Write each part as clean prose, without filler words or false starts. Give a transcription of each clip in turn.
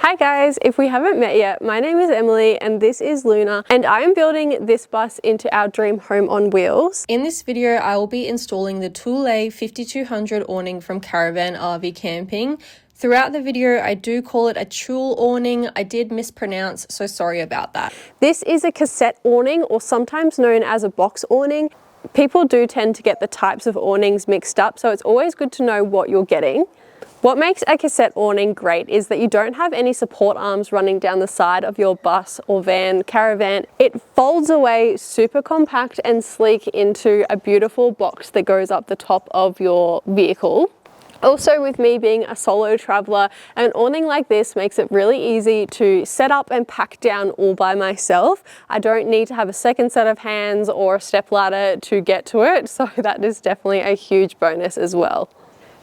Hi guys, if we haven't met yet, my name is Emily and this is Luna, and I am building this bus into our dream home on wheels. In this video, I will be installing the Thule 5200 awning from Caravan RV Camping. Throughout the video, I do call it a Thule awning. I did mispronounce, so sorry about that. This is a cassette awning, or sometimes known as a box awning. People do tend to get the types of awnings mixed up, so it's always good to know what you're getting. What makes a cassette awning great is that you don't have any support arms running down the side of your bus or van, caravan. It folds away super compact and sleek into a beautiful box that goes up the top of your vehicle. Also, with me being a solo traveler, an awning like this makes it really easy to set up and pack down all by myself. I don't need to have a second set of hands or a step ladder to get to it, so that is definitely a huge bonus as well.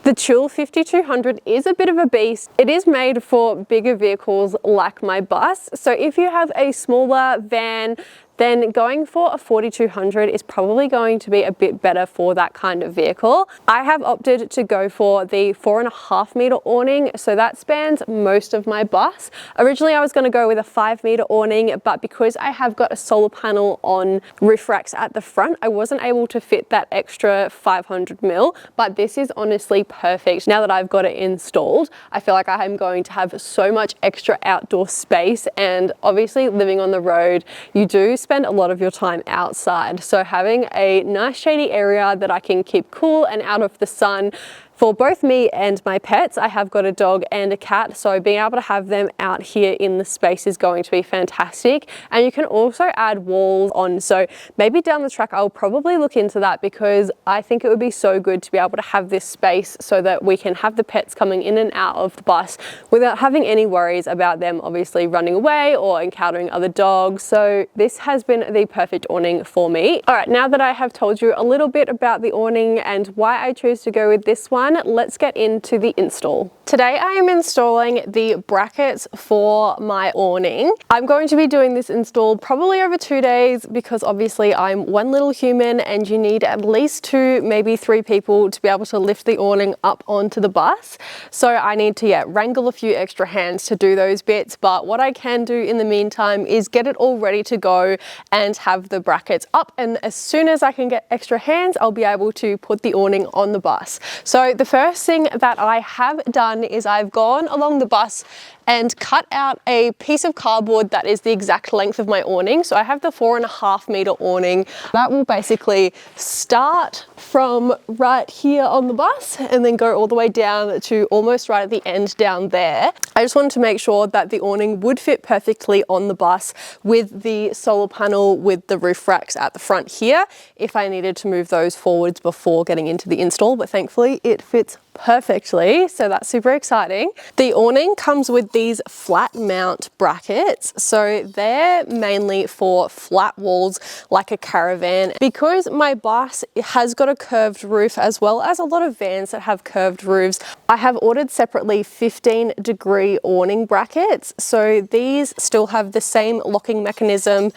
The Thule 5200 is a bit of a beast. It is made for bigger vehicles like my bus. So if you have a smaller van, then going for a 4200 is probably going to be a bit better for that kind of vehicle. I have opted to go for the 4.5 meter awning, so that spans most of my bus. Originally I was going to go with a 5 meter awning, but because I have got a solar panel on roof racks at the front, I wasn't able to fit that extra 500 mil, but this is honestly perfect. Now that I've got it installed, I feel like I am going to have so much extra outdoor space, and obviously living on the road, you do spend a lot of your time outside, so having a nice shady area that I can keep cool and out of the sun for both me and my pets. I have got a dog and a cat, so being able to have them out here in the space is going to be fantastic. And you can also add walls on, so maybe down the track I'll probably look into that, because I think it would be so good to be able to have this space so that we can have the pets coming in and out of the bus without having any worries about them obviously running away or encountering other dogs. So this has been the perfect awning for me. All right, now that I have told you a little bit about the awning and why I chose to go with this one, let's get into the install. Today I am installing the brackets for my awning. I'm going to be doing this install probably over 2 days, because obviously I'm one little human and you need at least 2, maybe 3 people to be able to lift the awning up onto the bus. So I need to wrangle a few extra hands to do those bits, but what I can do in the meantime is get it all ready to go and have the brackets up, and as soon as I can get extra hands, I'll be able to put the awning on the bus. So the first thing that I have done is I've gone along the bus and cut out a piece of cardboard that is the exact length of my awning. So I have the 4.5 meter awning. That will basically start from right here on the bus and then go all the way down to almost right at the end down there. I just wanted to make sure that the awning would fit perfectly on the bus with the solar panel with the roof racks at the front here, if I needed to move those forwards before getting into the install, but thankfully it fits perfectly, so that's super exciting. The awning comes with these flat mount brackets, so they're mainly for flat walls like a caravan. Because my bus has got a curved roof, as well as a lot of vans that have curved roofs, I have ordered separately 15-degree awning brackets. So these still have the same locking mechanism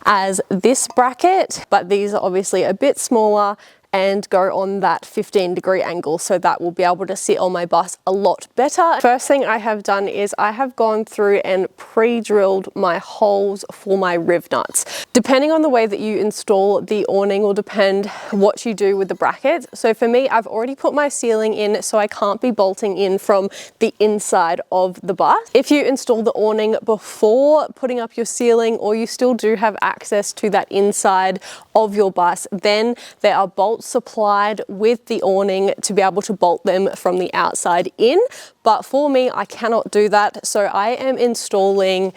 as this bracket, but these are obviously a bit smaller and go on that 15-degree angle, so that will be able to sit on my bus a lot better. First thing I have done is I have gone through and pre-drilled my holes for my riv nuts. Depending on the way that you install the awning will depend what you do with the brackets. So for me, I've already put my ceiling in, so I can't be bolting in from the inside of the bus. If you install the awning before putting up your ceiling, or you still do have access to that inside of your bus, then there are bolts supplied with the awning to be able to bolt them from the outside in. But for me, I cannot do that, so I am installing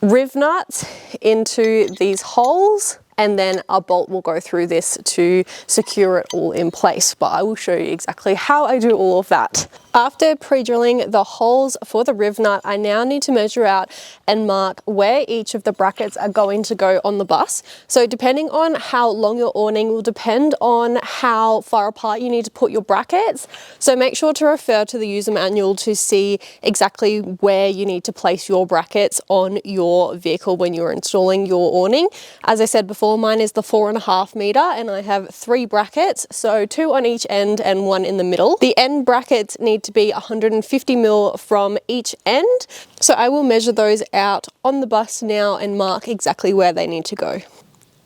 riv nuts into these holes, and then a bolt will go through this to secure it all in place. But I will show you exactly how I do all of that. After pre-drilling the holes for the riv nut, I now need to measure out and mark where each of the brackets are going to go on the bus. So depending on how long your awning will depend on how far apart you need to put your brackets. So make sure to refer to the user manual to see exactly where you need to place your brackets on your vehicle when you're installing your awning. As I said before, mine is the 4.5 meter and I have 3 brackets, so 2 on each end and 1 in the middle. The end brackets need to be 150 mil from each end. So I will measure those out on the bus now and mark exactly where they need to go.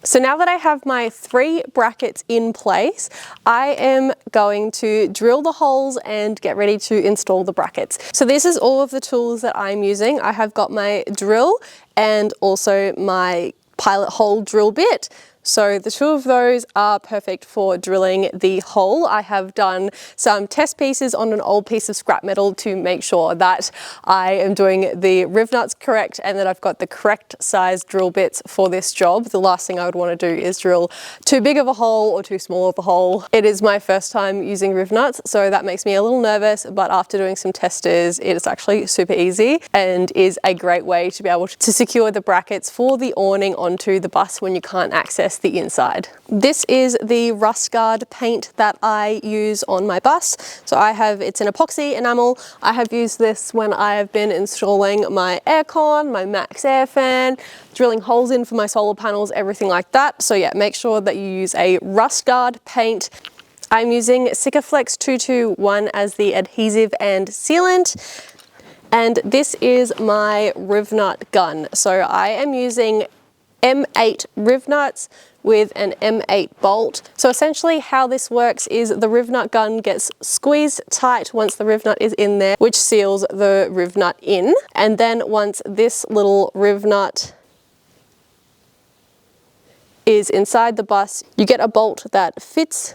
So now that I have my 3 brackets in place, I am going to drill the holes and get ready to install the brackets. So this is all of the tools that I'm using. I have got my drill and also my pilot hole drill bit. So the 2 of those are perfect for drilling the hole. I have done some test pieces on an old piece of scrap metal to make sure that I am doing the riv nuts correct and that I've got the correct size drill bits for this job. The last thing I would want to do is drill too big of a hole or too small of a hole. It is my first time using riv nuts, so that makes me a little nervous, but after doing some testers, it is actually super easy and is a great way to be able to secure the brackets for the awning onto the bus when you can't access the inside. This is the rust guard paint that I use on my bus. So it's an epoxy enamel. I have used this when I have been installing my aircon, my max air fan, drilling holes in for my solar panels, everything like that. So yeah, make sure that you use a rust guard paint. I'm using Sikaflex 221 as the adhesive and sealant. And this is my riv nut gun. So I am using M8 riv nuts with an M8 bolt. So essentially how this works is the riv nut gun gets squeezed tight once the riv nut is in there, which seals the riv nut in. And then once this little riv nut is inside the bus, you get a bolt that fits,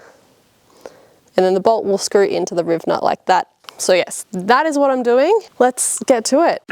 and then the bolt will screw into the riv nut like that. So yes, that is what I'm doing. Let's get to it.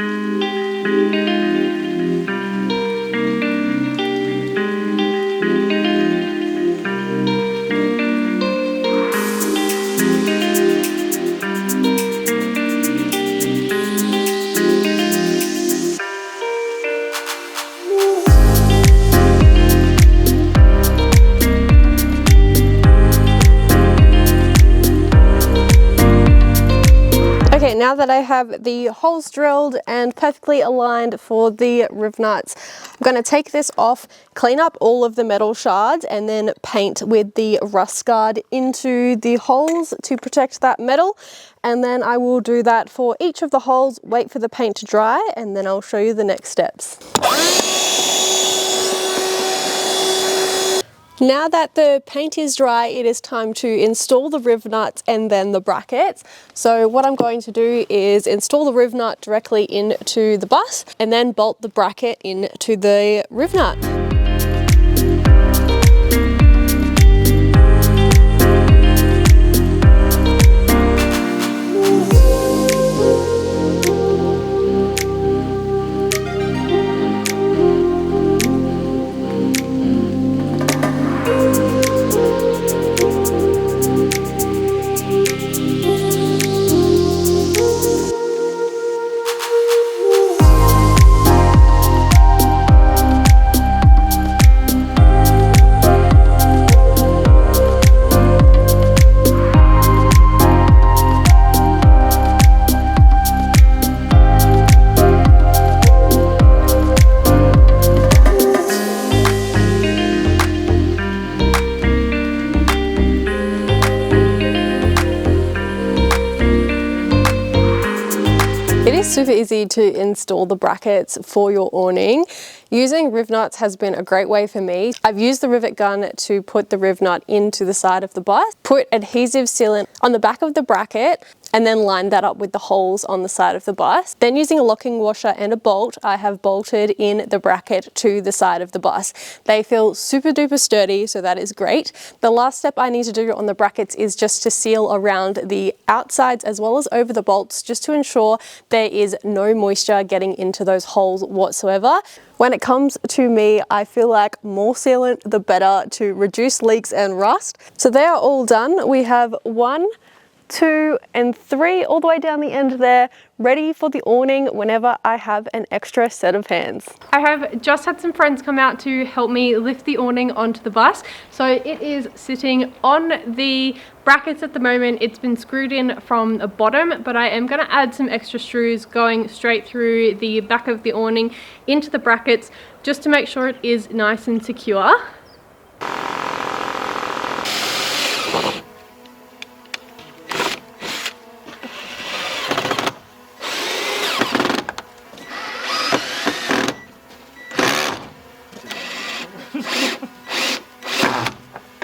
Okay, now that I have the holes drilled and perfectly aligned for the riv nuts, I'm going to take this off, clean up all of the metal shards, and then paint with the rust guard into the holes to protect that metal. And then I will do that for each of the holes, wait for the paint to dry, and then I'll show you the next steps. Now that the paint is dry, it is time to install the riv nuts and then the brackets. So what I'm going to do is install the riv nut directly into the bus and then bolt the bracket into the riv nut. It is super easy to install the brackets for your awning. Using riv nuts has been a great way for me. I've used the rivet gun to put the riv nut into the side of the bus, put adhesive sealant on the back of the bracket, and then line that up with the holes on the side of the bus. Then using a locking washer and a bolt, I have bolted in the bracket to the side of the bus. They feel super duper sturdy, so that is great. The last step I need to do on the brackets is just to seal around the outsides as well as over the bolts, just to ensure there is no moisture getting into those holes whatsoever. When it comes to me, I feel like more sealant, the better, to reduce leaks and rust. So they are all done. We have 1, 2, and 3 all the way down the end there, ready for the awning whenever I have an extra set of hands. I have just had some friends come out to help me lift the awning onto the bus. So it is sitting on the brackets at the moment. It's been screwed in from the bottom, but I am going to add some extra screws going straight through the back of the awning into the brackets just to make sure it is nice and secure.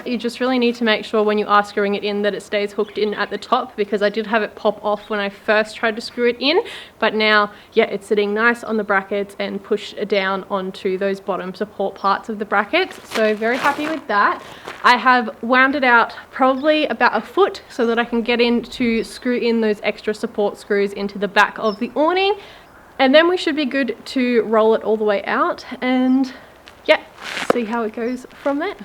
You just really need to make sure when you are screwing it in that it stays hooked in at the top, because I did have it pop off when I first tried to screw it in, but now, yeah, it's sitting nice on the brackets and pushed down onto those bottom support parts of the brackets. So very happy with that. I have wound it out probably about a foot so that I can get in to screw in those extra support screws into the back of the awning. And then we should be good to roll it all the way out and yeah, see how it goes from there.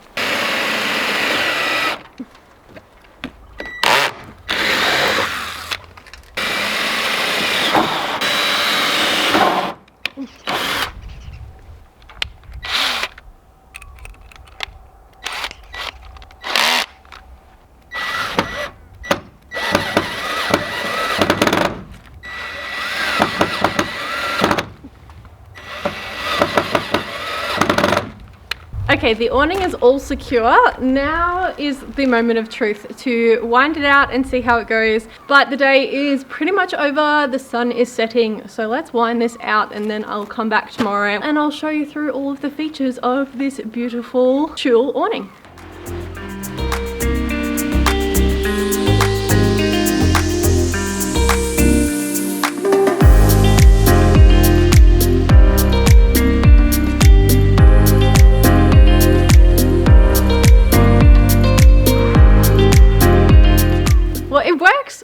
Okay, the awning is all secure. Now is the moment of truth to wind it out and see how it goes. But the day is pretty much over. The sun is setting. So let's wind this out and then I'll come back tomorrow and I'll show you through all of the features of this beautiful Thule awning.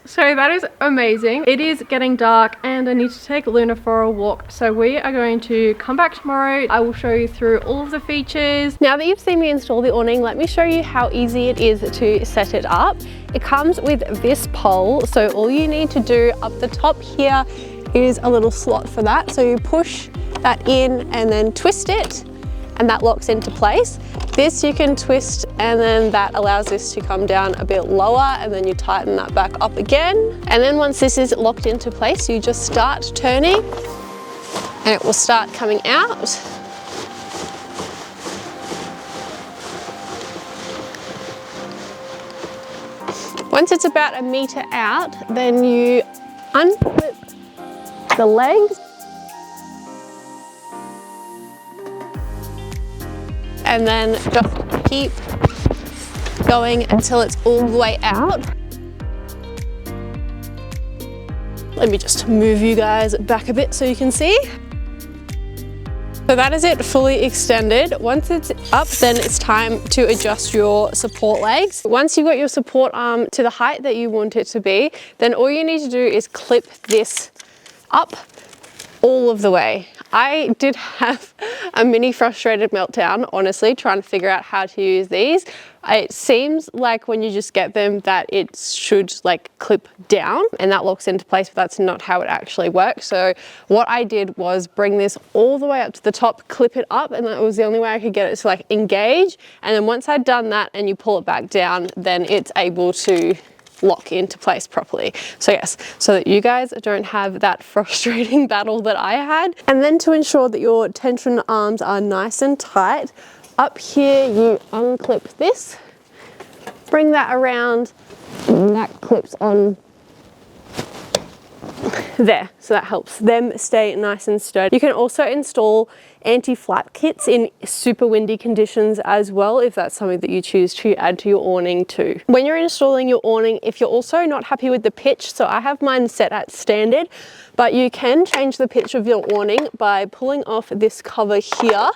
So that is amazing. It is getting dark and I need to take Luna for a walk. So we are going to come back tomorrow. I will show you through all of the features. Now that you've seen me install the awning, let me show you how easy it is to set it up. It comes with this pole. So all you need to do up the top here is a little slot for that. So you push that in and then twist it, and that locks into place. This you can twist and then that allows this to come down a bit lower, and then you tighten that back up again. And then once this is locked into place, you just start turning and it will start coming out. Once it's about a meter out, then you unclip the legs and then just keep going until it's all the way out. Let me just move you guys back a bit so you can see. So that is it, fully extended. Once it's up, then it's time to adjust your support legs. Once you've got your support arm to the height that you want it to be, then all you need to do is clip this up all of the way. I did have a mini frustrated meltdown, honestly, trying to figure out how to use these. It seems like when you just get them that it should like clip down and that locks into place, but that's not how it actually works. So what I did was bring this all the way up to the top, clip it up, and that was the only way I could get it to like engage. And then once I'd done that and you pull it back down, then it's able to lock into place properly. So yes, so that you guys don't have that frustrating battle that I had. And then to ensure that your tension arms are nice and tight, up here you unclip this, bring that around, and that clips on there, so that helps them stay nice and sturdy. You can also install anti-flap kits in super windy conditions as well, if that's something that you choose to add to your awning too. When you're installing your awning, if you're also not happy with the pitch, so I have mine set at standard, but you can change the pitch of your awning by pulling off this cover here.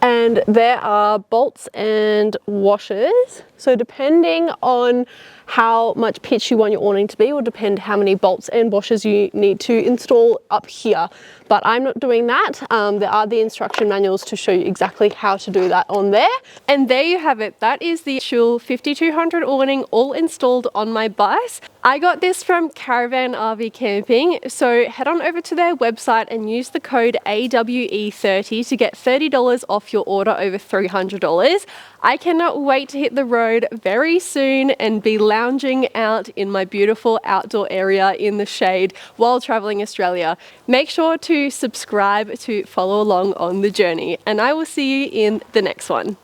And there are bolts and washers. So depending on how much pitch you want your awning to be will depend how many bolts and washers you need to install up here. But I'm not doing that. There are the instruction manuals to show you exactly how to do that on there. And there you have it. That is the Thule 5200 awning all installed on my bus. I got this from Caravan RV Camping. So head on over to their website and use the code AWE30 to get $30 off your order over $300. I cannot wait to hit the road very soon and be lounging out in my beautiful outdoor area in the shade while traveling Australia. Make sure to subscribe to follow along on the journey, and I will see you in the next one.